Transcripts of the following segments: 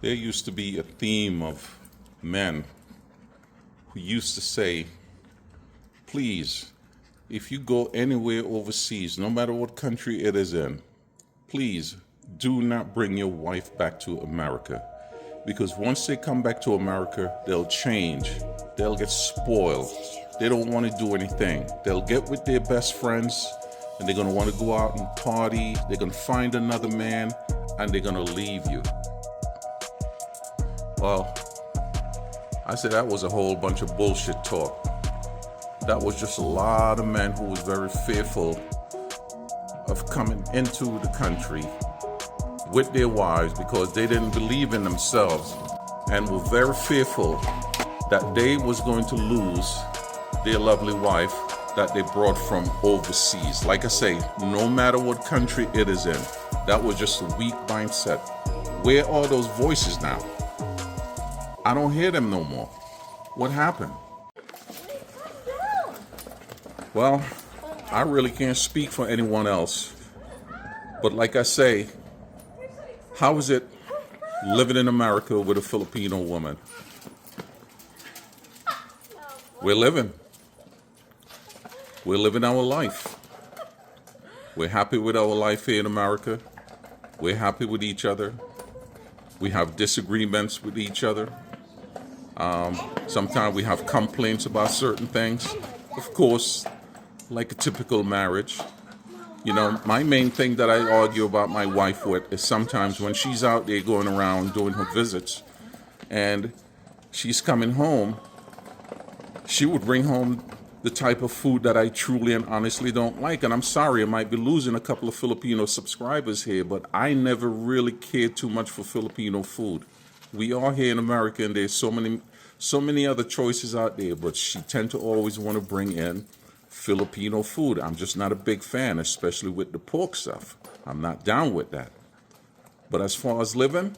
There used to be a theme of men who used to say, please, if you go anywhere overseas, no matter what country it is in, please do not bring your wife back to America. Because once they come back to America, they'll change. They'll get spoiled. They don't want to do anything. They'll get with their best friends and they're going to want to go out and party. They're going to find another man and they're going to leave you. Well, I said that was a whole bunch of bullshit talk. That was just a lot of men who was very fearful of coming into the country with their wives because they didn't believe in themselves and were very fearful that they was going to lose their lovely wife that they brought from overseas. Like I say, no matter what country it is in, that was just a weak mindset. Where are those voices now? I don't hear them no more. What happened? Well, I really can't speak for anyone else. But like I say, how is it living in America with a Filipino woman? We're living. We're living our life. We're happy with our life here in America. We're happy with each other. We have disagreements with each other. Sometimes we have complaints about certain things. Of course, like a typical marriage. You know, my main thing that I argue about my wife with is sometimes when she's out there going around doing her visits and she's coming home, she would bring home the type of food that I truly and honestly don't like. And I'm sorry, I might be losing a couple of Filipino subscribers here, but I never really cared too much for Filipino food. We are here in America and there's so many other choices out there, but she tend to always want to bring in Filipino food. I'm just not a big fan, especially with the pork stuff. I'm not down with that. But as far as living,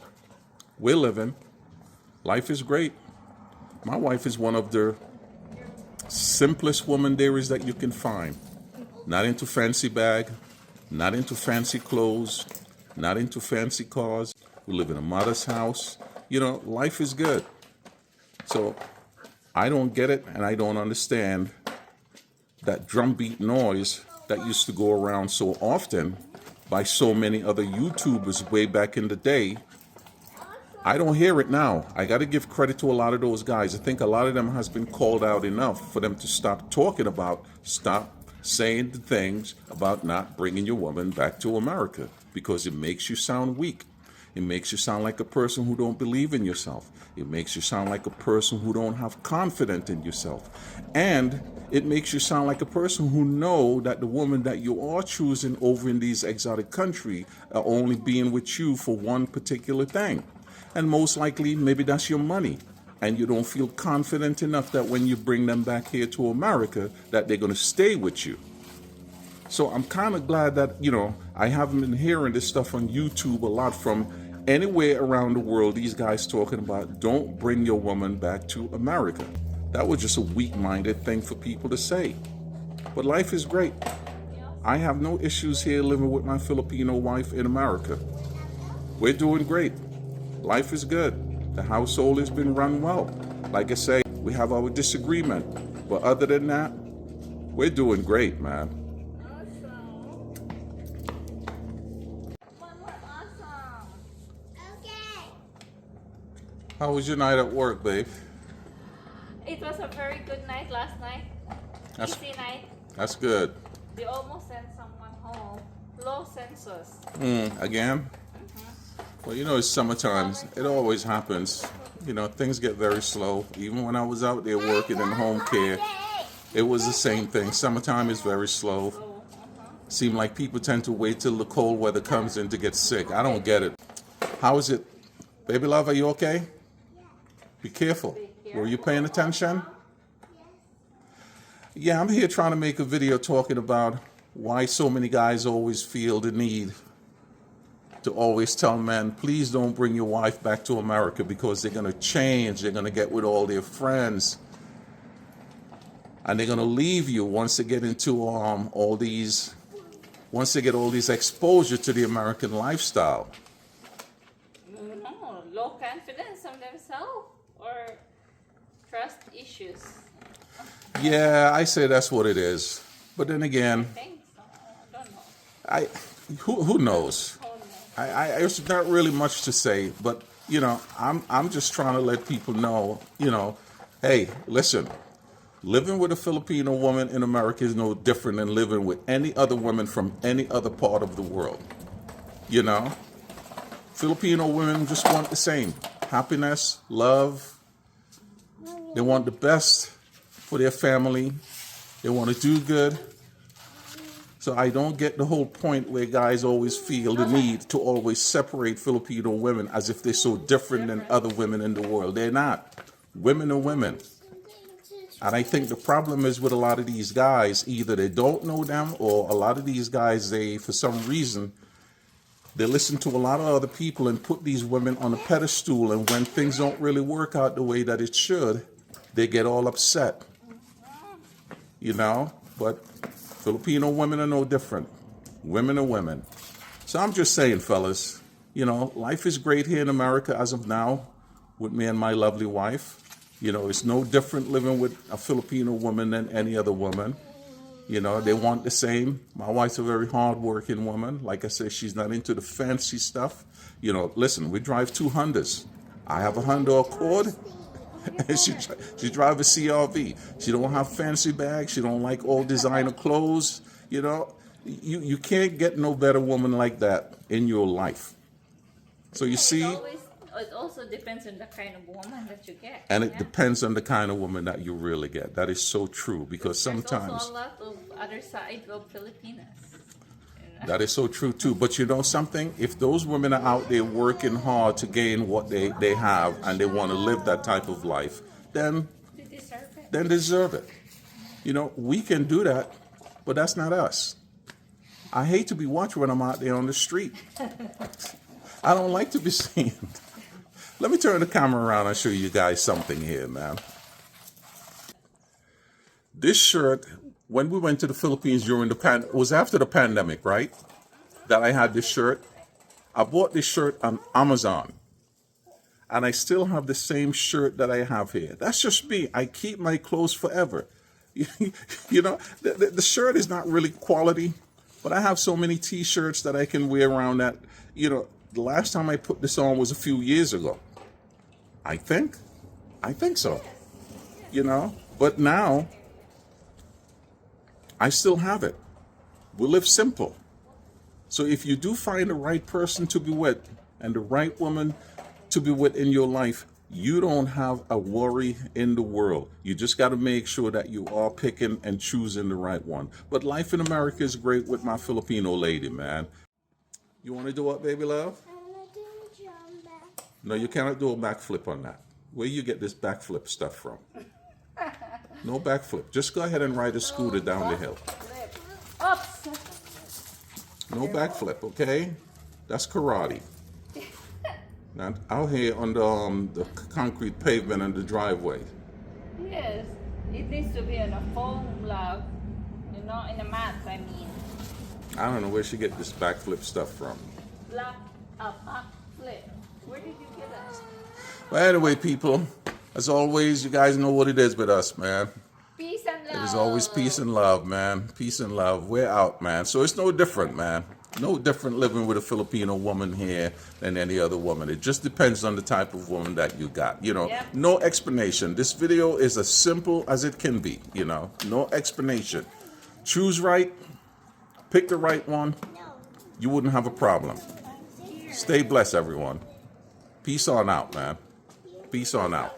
we're living. Life is great. My wife is one of the simplest woman there is that you can find. Not into fancy bag, not into fancy clothes, not into fancy cars. We live in a modest house. You know, life is good. So I don't get it and I don't understand that drumbeat noise that used to go around so often by so many other YouTubers way back in the day. I don't hear it now. I got to give credit to a lot of those guys. I think a lot of them has been called out enough for them to stop saying the things about not bringing your woman back to America because it makes you sound weak. It makes you sound like a person who don't believe in yourself. It makes you sound like a person who don't have confidence in yourself. And it makes you sound like a person who know that the woman that you are choosing over in these exotic countries are only being with you for one particular thing. And most likely, maybe that's your money. And you don't feel confident enough that when you bring them back here to America, that they're going to stay with you. So I'm kind of glad that, I haven't been hearing this stuff on YouTube a lot from anywhere around the world. These guys talking about don't bring your woman back to America. That was just a weak-minded thing for people to say. But life is great. I have no issues here living with my Filipino wife in America. We're doing great. Life is good. The household has been run well. Like I say, we have our disagreement. But other than that, we're doing great, man. How was your night at work, babe? It was a very good night last night. Easy night. That's good. They almost sent someone home. Low census. Again? Well, it's summertime. It always happens. Things get very slow. Even when I was out there working in home care, it was the same thing. Summertime is very slow. Seem like people tend to wait till the cold weather comes in to get sick. I don't get it. How is it? Baby love, are you okay? Be careful. Were you paying attention? Yeah, I'm here trying to make a video talking about why so many guys always feel the need to always tell men, please don't bring your wife back to America because they're going to change. They're going to get with all their friends. And they're going to leave you once they get into once they get all these exposure to the American lifestyle. No, low confidence on themselves or trust issues. Yeah, I say that's what it is. But then I again, think so. I don't know. I who knows? Oh, no. There's not really much to say, but I'm just trying to let people know, hey, listen, living with a Filipino woman in America is no different than living with any other woman from any other part of the world. Filipino women just want the same happiness, love. They want the best for their family. They want to do good. So I don't get the whole point where guys always feel the need to always separate Filipino women as if they're so different than other women in the world. They're not. Women are women. And I think the problem is with a lot of these guys, either they don't know them or a lot of these guys, they, for some reason, they listen to a lot of other people and put these women on a pedestal. And when things don't really work out the way that it should, they get all upset. But Filipino women are no different. Women are women. So I'm just saying, fellas, life is great here in America as of now with me and my lovely wife. It's no different living with a Filipino woman than any other woman. They want the same. My wife's a very hard-working woman. Like I said, she's not into the fancy stuff. Listen, we drive 2 Hondas. I have a Honda Accord. she drives a CRV. She don't have fancy bags. She don't like all designer clothes. You can't get no better woman like that in your life. So you see, It also depends on the kind of woman that you get. and it depends on the kind of woman that you really get. That is so true because There's sometimes also a lot of other side of Filipinas. that is so true too. But you know something? If those women are out there working hard to gain what they have and they want to live that type of life, then They deserve it. they deserve it. We can do that, but that's not us. I hate to be watched when I'm out there on the street. I don't like to be seen. Let me turn the camera around and show you guys something here, man. This shirt, when we went to the Philippines during it was after the pandemic, right? That I had this shirt. I bought this shirt on Amazon. And I still have the same shirt that I have here. That's just me. I keep my clothes forever. The shirt is not really quality, but I have so many t-shirts that I can wear around that, the last time I put this on was a few years ago. I think so. But now I still have it. We live simple. So if you do find the right person to be with and the right woman to be with in your life, you don't have a worry in the world. You just got to make sure that you are picking and choosing the right one. But life in America is great with my Filipino lady, man. You want to do what, baby love? I want to do a jump back. No, you cannot do a backflip on that. Where you get this backflip stuff from? No backflip. Just go ahead and ride a scooter down the hill. Oops. No backflip, okay? That's karate. Now, out here on the concrete pavement and the driveway. Yes, it needs to be on a foam, love. In a mat, I mean. I don't know where she get this backflip stuff from. Black, a back flip. Where did you get it? But anyway, people, as always, you guys know what it is with us, man. Peace and love. It is always peace and love, man. Peace and love. We're out, man. So it's no different, man. No different living with a Filipino woman here than any other woman. It just depends on the type of woman that you got. Yep. No explanation. This video is as simple as it can be, No explanation. Choose right. Pick the right one. You wouldn't have a problem. Stay blessed, everyone. Peace on out, man. Peace on out.